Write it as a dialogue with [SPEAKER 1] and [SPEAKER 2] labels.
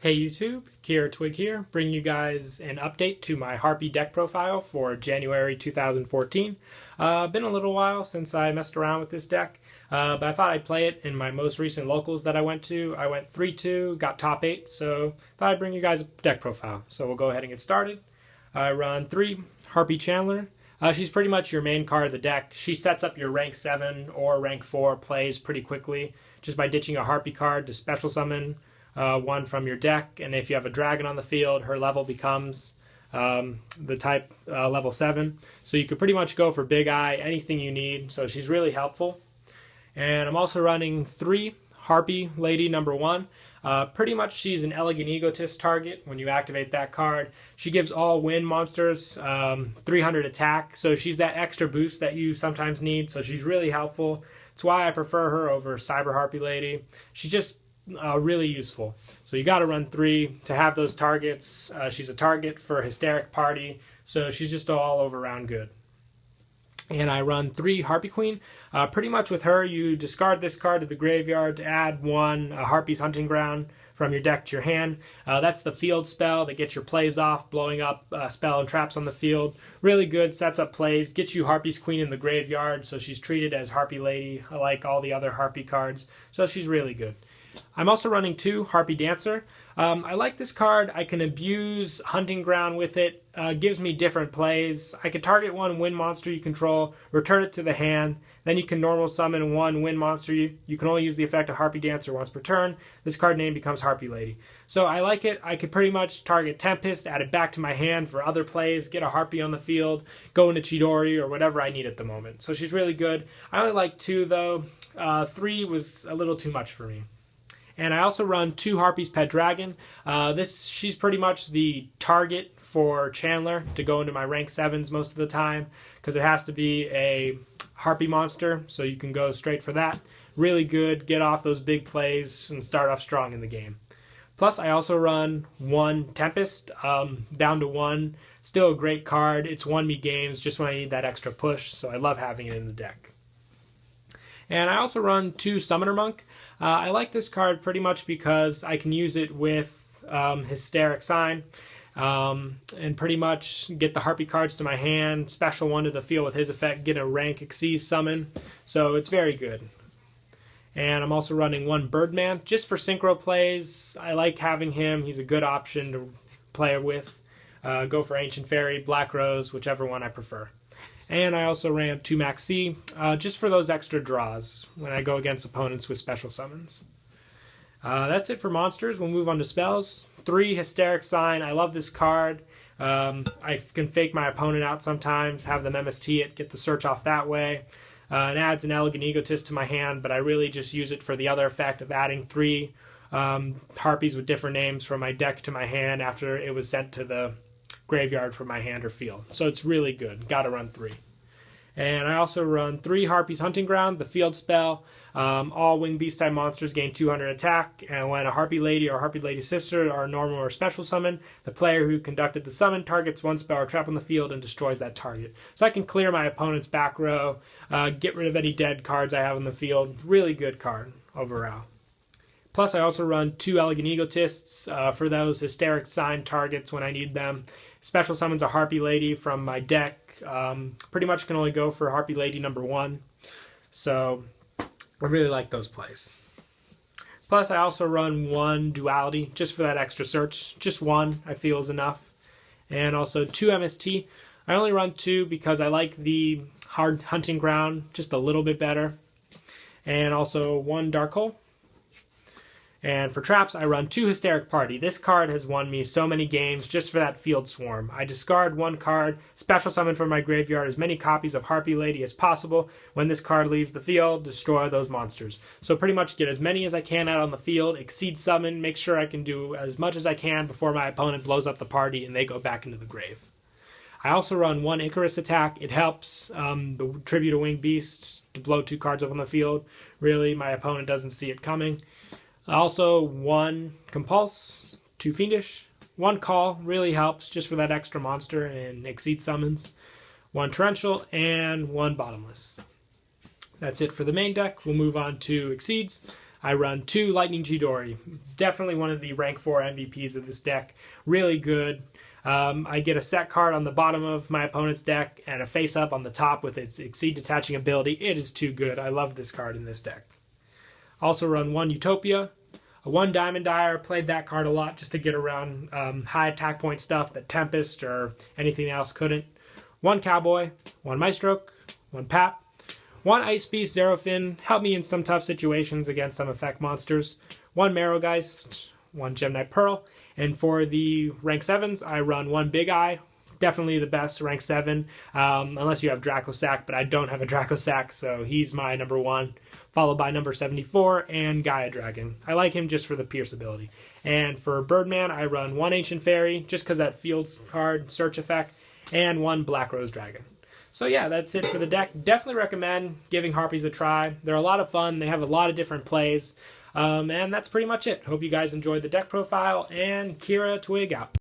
[SPEAKER 1] Hey YouTube, Kier Twig here, bringing you guys an update to my Harpie deck profile for January 2014. Been a little while since I messed around with this deck, but I thought I'd play it in my most recent locals that I went to. I went 3-2, got top 8, so thought I'd bring you guys a deck profile. So we'll go ahead and get started. I run 3 Harpie Chandler. She's pretty much your main card of the deck. She sets up your rank 7 or rank 4 plays pretty quickly just by ditching a Harpie card to special summon one from your deck, and if you have a dragon on the field, her level becomes the type level 7. So you could pretty much go for Big Eye, anything you need, so she's really helpful. And I'm also running 3 Harpie Lady number 1. Pretty much she's an Elegant Egotist target when you activate that card. She gives all wind monsters 300 attack, so she's that extra boost that you sometimes need, so she's really helpful. It's why I prefer her over Cyber Harpie Lady. She's just really useful. So you got to run 3 to have those targets. She's a target for Hysteric Party, so she's just all over round good. And I run 3 Harpie Queen. Pretty much with her, you discard this card to the graveyard to add 1 Harpie's Hunting Ground from your deck to your hand. That's the field spell that gets your plays off, blowing up spell and traps on the field. Really good, sets up plays, gets you Harpie's Queen in the graveyard, so she's treated as Harpie Lady, like all the other Harpie cards, so she's really good. I'm also running 2 Harpie Dancer. I like this card. I can abuse Hunting Ground with it. Gives me different plays. I can target 1 wind monster you control, return it to the hand, then you can normal summon 1 wind monster. You can only use the effect of Harpie Dancer once per turn. This card name becomes Harpie Lady. So I like it. I could pretty much target Tempest, add it back to my hand for other plays, get a Harpie on the field, go into Chidori or whatever I need at the moment. So she's really good. I only like 2 though. 3 was a little too much for me. And I also run 2 Harpie's Pet Dragon. She's pretty much the target for Chandler to go into my rank 7s most of the time, because it has to be a Harpie monster, so you can go straight for that. Really good, get off those big plays and start off strong in the game. Plus I also run 1 Tempest, down to 1. Still a great card. It's won me games just when I need that extra push, so I love having it in the deck. And I also run 2 Summoner Monk. I like this card pretty much because I can use it with Hysteric Sign and pretty much get the Harpie cards to my hand, special 1 to the field with his effect, get a rank exceed summon, so it's very good. And I'm also running 1 Birdman just for synchro plays. I like having him. He's a good option to play with. Go for Ancient Fairy, Black Rose, whichever one I prefer. And I also ran 2 Maxi, just for those extra draws when I go against opponents with special summons. That's it for monsters. We'll move on to spells. 3 Hysteric Sign. I love this card. I can fake my opponent out sometimes, have them MST it, get the search off that way. It adds an Elegant Egotist to my hand, but I really just use it for the other effect of adding 3 Harpies with different names from my deck to my hand after it was sent to the graveyard from my hand or field. So it's really good. Gotta run 3. And I also run 3 Harpie's Hunting Ground, the field spell. All winged beast type monsters gain 200 attack, and when a Harpie Lady or Harpie Lady sister are normal or special summon, the player who conducted the summon targets 1 spell or trap on the field and destroys that target. So I can clear my opponent's back row, get rid of any dead cards I have on the field. Really good card overall. Plus, I also run 2 Elegant Egotists for those Hysteric Sign targets when I need them. Special summons a Harpie Lady from my deck. Pretty much can only go for Harpie Lady number 1. So I really like those plays. Plus, I also run 1 Duality just for that extra search. Just 1 I feel is enough. And also 2 MST. I only run 2 because I like the hard Hunting Ground just a little bit better. And also 1 Dark Hole. And for traps, I run 2 Hysteric Party. This card has won me so many games just for that field swarm. I discard 1 card, special summon from my graveyard as many copies of Harpie Lady as possible. When this card leaves the field, destroy those monsters. So pretty much get as many as I can out on the field, exceed summon, make sure I can do as much as I can before my opponent blows up the party and they go back into the grave. I also run 1 Icarus attack. It helps the Tribute to Winged Beast to blow 2 cards up on the field. Really, my opponent doesn't see it coming. Also 1 Compulse, 2 Fiendish, 1 Call, really helps just for that extra monster and exceed summons, 1 Torrential, and 1 Bottomless. That's it for the main deck. We'll move on to Exceeds. I run 2 Lightning Chidori. Definitely one of the rank 4 MVPs of this deck. Really good. I get a set card on the bottom of my opponent's deck and a face up on the top with its Exceed Detaching ability. It is too good. I love this card in this deck. Also run 1 Utopia, a 1 Diamond Dire. Played that card a lot just to get around high attack point stuff that Tempest or anything else couldn't. 1 Cowboy, 1 Maestro, 1 Pap, 1 Ice Beast Zerofin. Helped me in some tough situations against some effect monsters. 1 Marrowgeist, 1 Gemini Pearl. And for the rank 7s, I run 1 Big Eye. Definitely the best, rank 7, unless you have Dracosac, but I don't have a Dracosac, so he's my number 1, followed by number 74 and Gaia Dragon. I like him just for the Pierce ability. And for Birdman, I run 1 Ancient Fairy, just because that Fields card, search effect, and 1 Black Rose Dragon. So yeah, that's it for the deck. Definitely recommend giving Harpies a try. They're a lot of fun. They have a lot of different plays. And that's pretty much it. Hope you guys enjoyed the deck profile, and Kira Twig out.